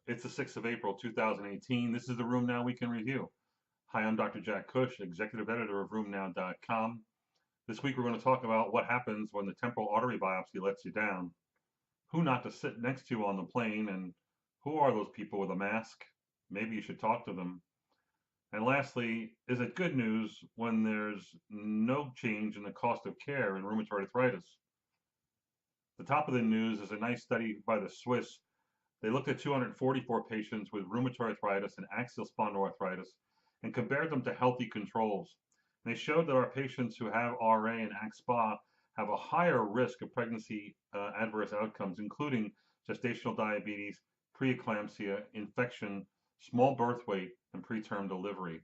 It's the 6th of April, 2018. This is the RheumNow Weekend Review. Hi, I'm Dr. Jack Cush, Executive Editor of RheumNow.com. This week we're going to talk about what happens when the temporal artery biopsy lets you down, who not to sit next to on the plane, and who are those people with a mask? Maybe you should talk to them. And lastly, is it good news when there's no change in the cost of care in rheumatoid arthritis? The top of the news is a nice study by the Swiss. They looked at 244 patients with rheumatoid arthritis and axial spondyloarthritis and compared them to healthy controls. And they showed that our patients who have RA and AxSpa have a higher risk of pregnancy adverse outcomes, including gestational diabetes, preeclampsia, infection, small birth weight, and preterm delivery.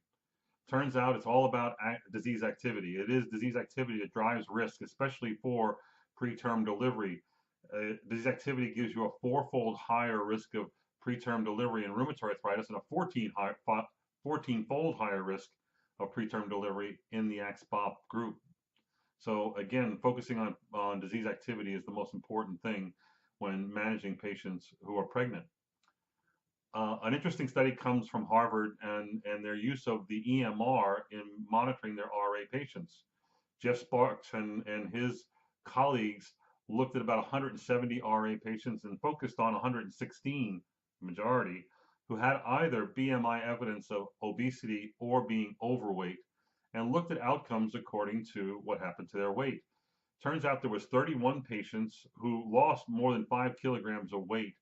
Turns out it's all about disease activity. It is disease activity that drives risk, especially for preterm delivery. Disease activity gives you a fourfold higher risk of preterm delivery in rheumatoid arthritis and a 14-fold higher risk of preterm delivery in the AxSpa group. So again, focusing on disease activity is the most important thing when managing patients who are pregnant. An interesting study comes from Harvard and their use of the EMR in monitoring their RA patients. Jeff Sparks and his colleagues looked at about 170 RA patients and focused on 116, majority, who had either BMI evidence of obesity or being overweight, and looked at outcomes according to what happened to their weight. Turns out there was 31 patients who lost more than 5 kilograms of weight.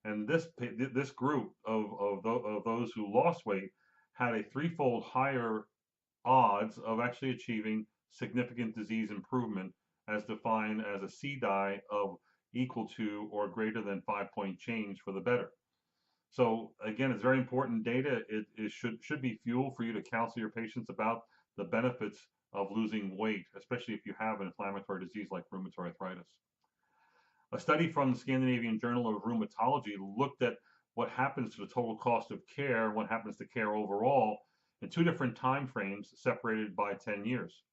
And this group of those who lost weight had a threefold higher odds of actually achieving significant disease improvement as defined as a CDAI of equal to or greater than 5-point change for the better. So again, it's very important data. It should be fuel for you to counsel your patients about the benefits of losing weight, especially if you have an inflammatory disease like rheumatoid arthritis. A study from the Scandinavian Journal of Rheumatology looked at what happens to the total cost of care and what happens to care overall in two different time frames separated by 10 years.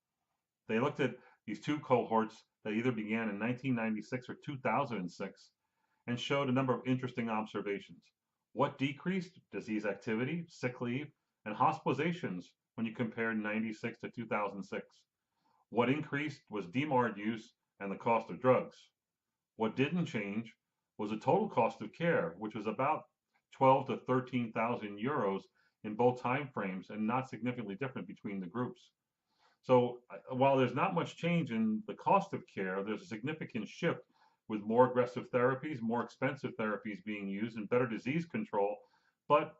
They looked at these two cohorts that either began in 1996 or 2006 and showed a number of interesting observations. What decreased? Disease activity, sick leave, and hospitalizations when you compared 96 to 2006. What increased was DMARD use and the cost of drugs. What didn't change was the total cost of care, which was about 12 to 13,000 euros in both time frames and not significantly different between the groups. So while there's not much change in the cost of care, there's a significant shift with more aggressive therapies, more expensive therapies being used, and better disease control. But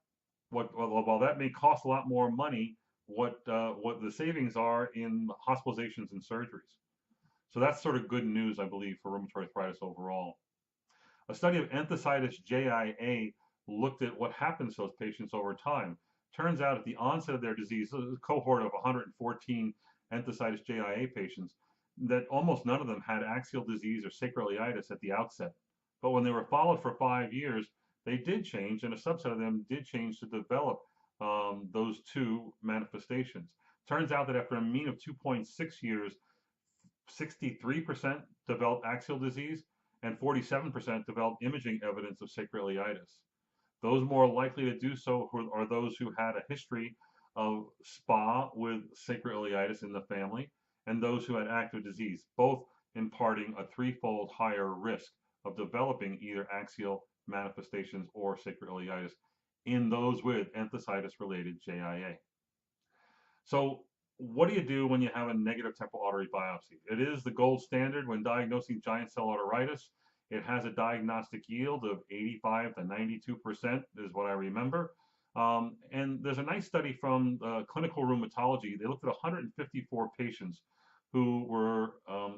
while that may cost a lot more money, what the savings are in hospitalizations and surgeries. So that's sort of good news, I believe, for rheumatoid arthritis overall. A study of enthesitis JIA looked at what happens to those patients over time. Turns out at the onset of their disease, a cohort of 114 enthesitis JIA patients, that almost none of them had axial disease or sacroiliitis at the outset. But when they were followed for 5 years, they did change, and a subset of them did change to develop those two manifestations. Turns out that after a mean of 2.6 years, 63% developed axial disease and 47% developed imaging evidence of sacroiliitis. Those more likely to do so are those who had a history of SPA with sacroiliitis in the family and those who had active disease, both imparting a threefold higher risk of developing either axial manifestations or sacroiliitis in those with enthesitis-related JIA. So what do you do when you have a negative temporal artery biopsy? It is the gold standard when diagnosing giant cell arteritis. It has a diagnostic yield of 85 to 92% is what I remember. And there's a nice study from clinical rheumatology. They looked at 154 patients who were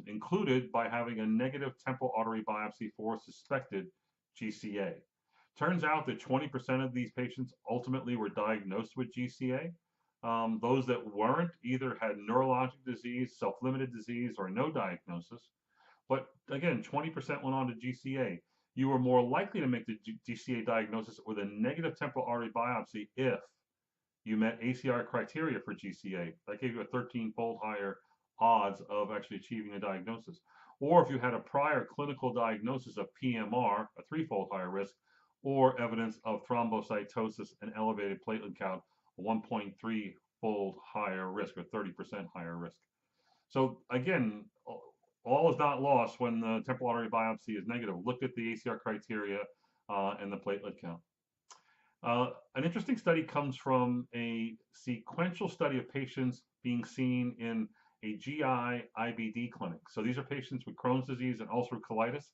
included by having a negative temporal artery biopsy for suspected GCA. Turns out that 20% of these patients ultimately were diagnosed with GCA. Those that weren't either had neurologic disease, self-limited disease, or no diagnosis. But again, 20% went on to GCA. You were more likely to make the GCA diagnosis with a negative temporal artery biopsy if you met ACR criteria for GCA. That gave you a 13-fold higher odds of actually achieving a diagnosis. Or if you had a prior clinical diagnosis of PMR, a 3-fold higher risk, or evidence of thrombocytosis and elevated platelet count, 1.3-fold higher risk or 30% higher risk. So again, all is not lost when the temporal artery biopsy is negative. Look at the ACR criteria and the platelet count. An interesting study comes from a sequential study of patients being seen in a GI IBD clinic. So these are patients with Crohn's disease and ulcerative colitis,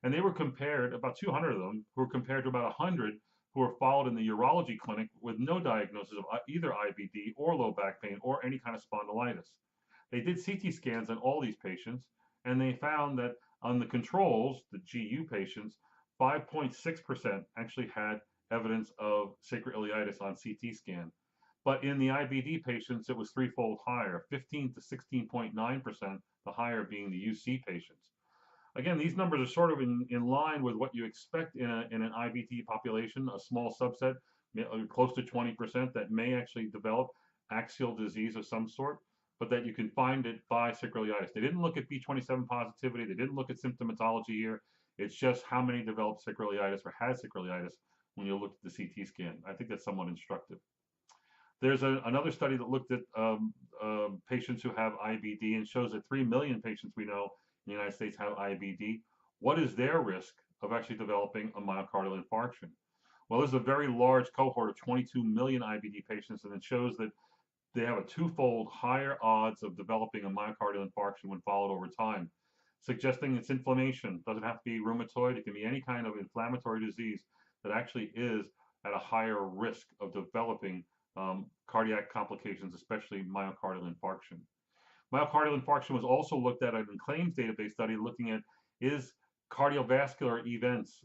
and they were compared, about 200 of them, who were compared to about 100 who were followed in the urology clinic with no diagnosis of either IBD or low back pain or any kind of spondylitis. They did CT scans on all these patients, and they found that on the controls, the GU patients, 5.6% actually had evidence of sacroiliitis on CT scan. But in the IBD patients, it was threefold higher, 15 to 16.9%, the higher being the UC patients. Again, these numbers are sort of in line with what you expect in an IBD population, a small subset, close to 20%, that may actually develop axial disease of some sort, but that you can find it by sacroiliitis. They didn't look at B27 positivity. They didn't look at symptomatology here. It's just how many developed sacroiliitis or had sacroiliitis when you look at the CT scan. I think that's somewhat instructive. There's another study that looked at patients who have IBD and shows that 3 million patients we know in the United States have IBD. What is their risk of actually developing a myocardial infarction? Well, there's a very large cohort of 22 million IBD patients, and it shows that they have a twofold higher odds of developing a myocardial infarction when followed over time, suggesting it's inflammation. Doesn't have to be rheumatoid. It can be any kind of inflammatory disease that actually is at a higher risk of developing cardiac complications, especially myocardial infarction. Myocardial infarction was also looked at in a claims database study looking at, is cardiovascular events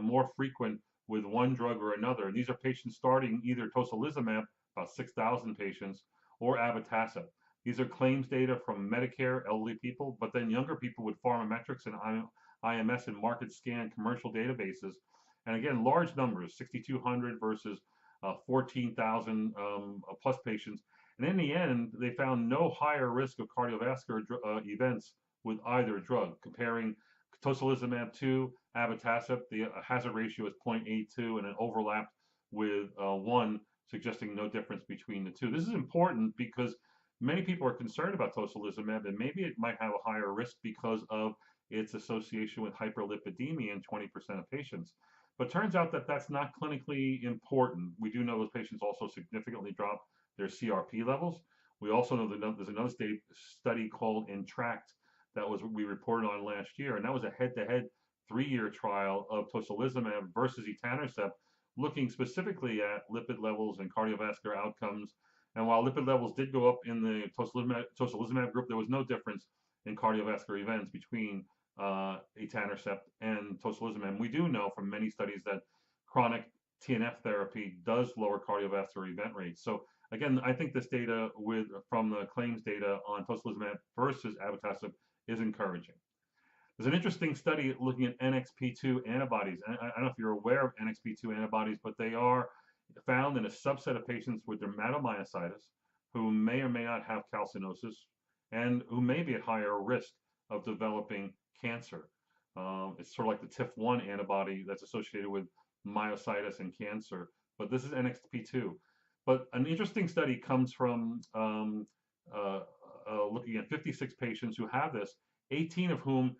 more frequent with one drug or another? And these are patients starting either tocilizumab, about 6,000 patients, or abatacept. These are claims data from Medicare, elderly people, but then younger people with pharmametrics and IMS and market scan commercial databases. And again, large numbers, 6,200 versus 14,000 plus patients. And in the end, they found no higher risk of cardiovascular events with either drug. Comparing tocilizumab to abatacept, the hazard ratio is 0.82 and it overlapped with 1, suggesting no difference between the two. This is important because many people are concerned about tocilizumab, and maybe it might have a higher risk because of its association with hyperlipidemia in 20% of patients. But it turns out that that's not clinically important. We do know those patients also significantly drop their CRP levels. We also know that there's another study called INTRACT that we reported on last year, and that was a head-to-head 3-year trial of tocilizumab versus etanercept, looking specifically at lipid levels and cardiovascular outcomes. And while lipid levels did go up in the tocilizumab group, there was no difference in cardiovascular events between etanercept and tocilizumab. We do know from many studies that chronic TNF therapy does lower cardiovascular event rates. So again, I think this data from the claims data on tocilizumab versus abatacept is encouraging. There's an interesting study looking at NXP2 antibodies. I don't know if you're aware of NXP2 antibodies, but they are found in a subset of patients with dermatomyositis who may or may not have calcinosis and who may be at higher risk of developing cancer. It's sort of like the TIF1 antibody that's associated with myositis and cancer, but this is NXP2. But an interesting study comes from looking at 56 patients who have this, 18 of whom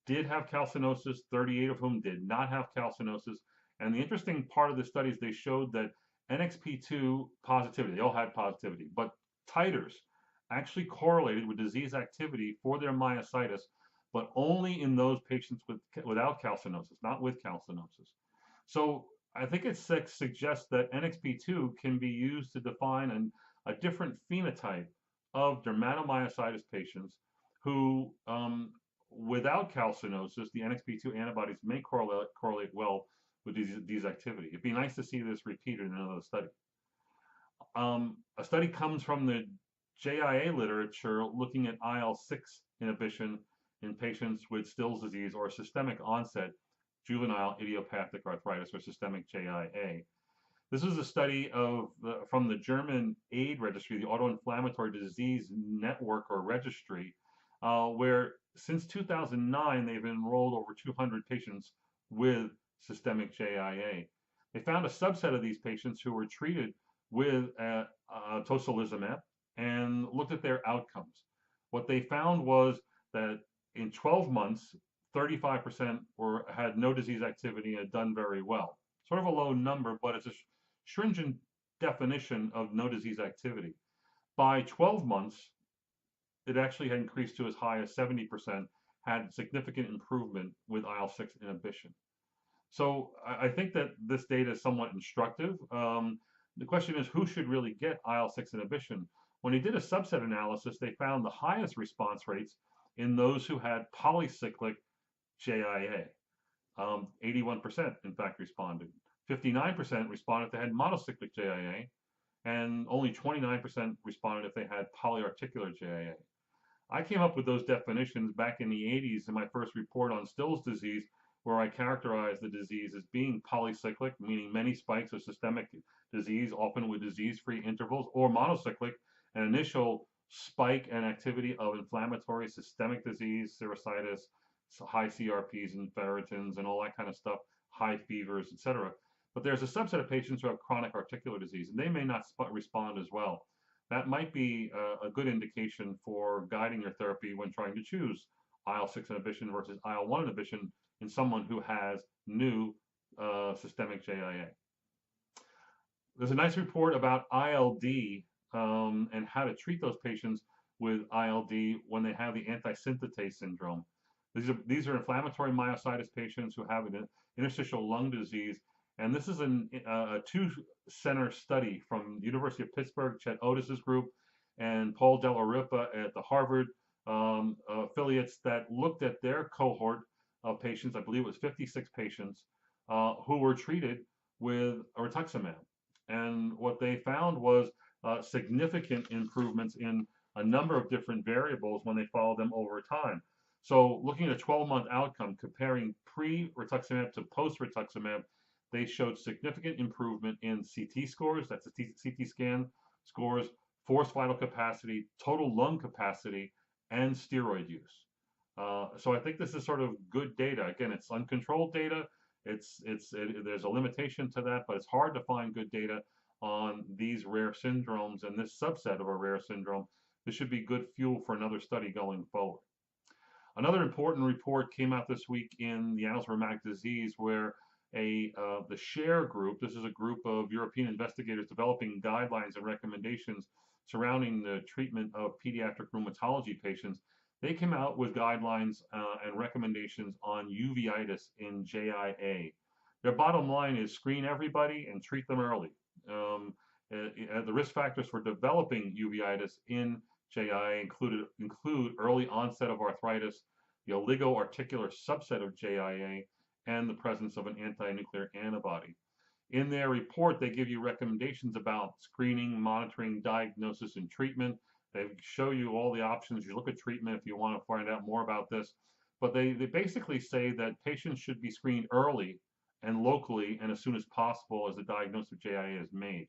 did have calcinosis, 38 of whom did not have calcinosis. And the interesting part of the study is they showed that NXP2 positivity, they all had positivity, but titers actually correlated with disease activity for their myositis, but only in those patients without calcinosis, not with calcinosis. So I think it suggests that NXP2 can be used to define a different phenotype of dermatomyositis patients who, without calcinosis, the NXP2 antibodies may correlate well with disease activity. It'd be nice to see this repeated in another study. A study comes from the JIA literature looking at IL-6 inhibition in patients with Still's disease or systemic onset juvenile idiopathic arthritis, or systemic JIA. This is a study from the German AIDS registry, the Autoinflammatory Disease Network or Registry, where since 2009 they've enrolled over 200 patients with systemic JIA. They found a subset of these patients who were treated with tocilizumab and looked at their outcomes. What they found was that in 12 months, 35% had no disease activity and had done very well. Sort of a low number, but it's a stringent definition of no disease activity. By 12 months, it actually had increased to as high as 70%, had significant improvement with IL-6 inhibition. So I think that this data is somewhat instructive. The question is, who should really get IL-6 inhibition? When they did a subset analysis, they found the highest response rates in those who had polycyclic JIA. 81% in fact responded. 59% responded if they had monocyclic JIA, and only 29% responded if they had polyarticular JIA. I came up with those definitions back in the 80s in my first report on Still's disease, where I characterized the disease as being polycyclic, meaning many spikes of systemic disease, often with disease-free intervals, or monocyclic, an initial spike and activity of inflammatory systemic disease, serositis, high CRPs and ferritins and all that kind of stuff, high fevers, etc. But there's a subset of patients who have chronic articular disease, and they may not respond as well. That might be a good indication for guiding your therapy when trying to choose IL-6 inhibition versus IL-1 inhibition in someone who has new systemic JIA. There's a nice report about ILD and how to treat those patients with ILD when they have the antisynthetase syndrome. These are inflammatory myositis patients who have an interstitial lung disease, and this is a two-center study from the University of Pittsburgh, Chet Otis's group, and Paul Della Ripa at the Harvard affiliates that looked at their cohort of patients. I believe it was 56 patients who were treated with rituximab, and what they found was significant improvements in a number of different variables when they followed them over time. So looking at a 12-month outcome, comparing pre-rituximab to post-rituximab, they showed significant improvement in CT scores, that's the CT scan scores, forced vital capacity, total lung capacity, and steroid use. So I think this is sort of good data. Again, it's uncontrolled data. There's a limitation to that, but it's hard to find good data on these rare syndromes and this subset of a rare syndrome. This should be good fuel for another study going forward. Another important report came out this week in the Annals of Rheumatic Disease, where the SHARE group, this is a group of European investigators developing guidelines and recommendations surrounding the treatment of pediatric rheumatology patients. They came out with guidelines and recommendations on uveitis in JIA. Their bottom line is screen everybody and treat them early. The risk factors for developing uveitis in JIA include early onset of arthritis, the oligoarticular subset of JIA, and the presence of an anti-nuclear antibody. In their report, they give you recommendations about screening, monitoring, diagnosis, and treatment. They show you all the options. You look at treatment if you want to find out more about this. But they basically say that patients should be screened early and locally and as soon as possible as the diagnosis of JIA is made.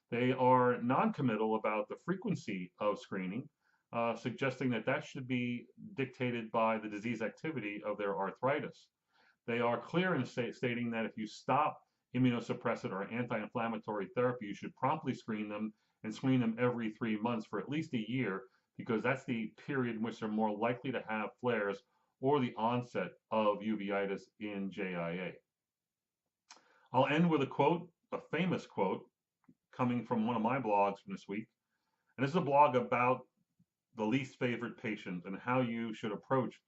They are non-committal about the frequency of screening, suggesting that that should be dictated by the disease activity of their arthritis. They are clear in stating that if you stop immunosuppressant or anti-inflammatory therapy, you should promptly screen them and screen them every 3 months for at least a year, because that's the period in which they're more likely to have flares or the onset of uveitis in JIA. I'll end with a quote, a famous quote, coming from one of my blogs from this week. And this is a blog about the least favored patient and how you should approach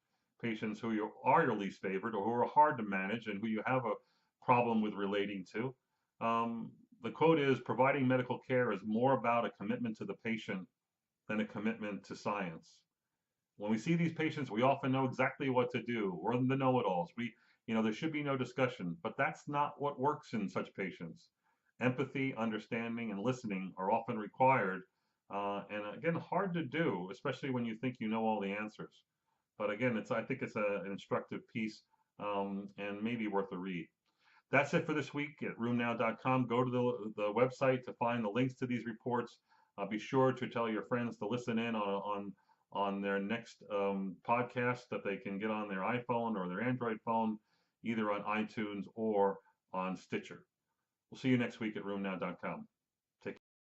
patients who are your least favorite or who are hard to manage and who you have a problem with relating to. The quote is, providing medical care is more about a commitment to the patient than a commitment to science. When we see these patients, we often know exactly what to do. We're the know-it-alls. There should be no discussion, but that's not what works in such patients. Empathy, understanding, and listening are often required, and again, hard to do, especially when you think you know all the answers. But again, I think it's an instructive piece and maybe worth a read. That's it for this week at RheumNow.com. Go to the website to find the links to these reports. Be sure to tell your friends to listen in on their next podcast that they can get on their iPhone or their Android phone. either on iTunes or on Stitcher. We'll see you next week at RheumNow.com.